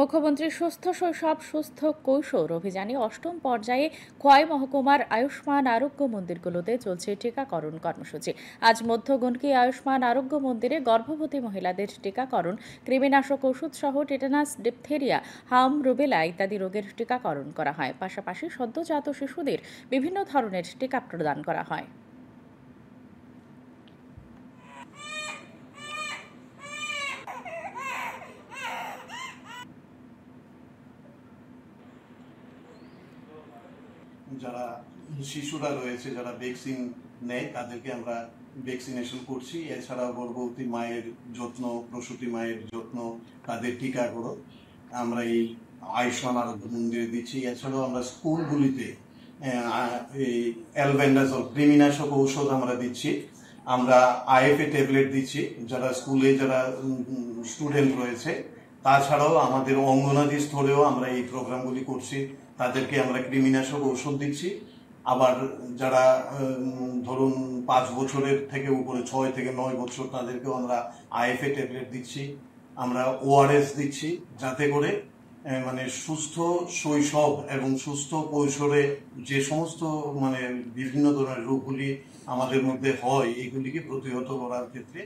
মুখ্যমন্ত্রী সুস্থ শৈশব সুস্থ কৈশোর অভিযানে অষ্টম পর্যায়ে খোয়াই মহকুমার আয়ুষ্মান আরোগ্য মন্দিরগুলোতে চলছে টিকাকরণ কর্মসূচি। আজ মধ্যগণকি আয়ুষ্মান আরোগ্য মন্দিরে গর্ভবতী মহিলাদের টিকাকরণ, কৃমিনাশক ওষুধ সহ টেটানাস, ডিপথেরিয়া, হাম, রুবেলা ইত্যাদি রোগের টিকাকরণ করা হয়। পাশাপাশি সদ্যজাত শিশুদের বিভিন্ন ধরনের টিকা প্রদান করা হয়। যারা শিশুরা রয়েছে, যারা ভ্যাকসিন নেয়, তাদেরকে আমরা ভ্যাকসিনেশন করছি। এছাড়া গর্ভবতী মায়ের যত্ন, প্রসূতি মায়ের যত্ন, তাদের টিকাকরণ আমরা এই আয়ুষ্মান আরোগ্য মন্দিরে দিচ্ছি। এছাড়াও আমরা স্কুলগুলিতে এই অ্যালবেন্ডাজল কৃমিনাশক ঔষধ আমরা দিচ্ছি। আমরা আইএফএ ট্যাবলেট দিচ্ছি যারা স্কুলে যারা স্টুডেন্ট রয়েছে। তাছাড়াও আমাদের অঙ্গনাদি স্তরেও আমরা এই প্রোগ্রামগুলি করছি, তাদেরকে আমরা কৃমিনাশক ঔষধ দিচ্ছি। আবার যারা ধরুন 5 বছরের থেকে উপরে 6 থেকে 9 বছর, তাদেরকেও আমরা আইএফএ ট্যাবলেট দিচ্ছি, আমরা ওআরএস দিচ্ছি, যাতে করে মানে সুস্থ শৈশব এবং সুস্থ কৈশোরে যে সমস্ত মানে বিভিন্ন ধরনের রোগগুলি আমাদের মধ্যে হয়, এগুলিকে প্রতিহত করার ক্ষেত্রে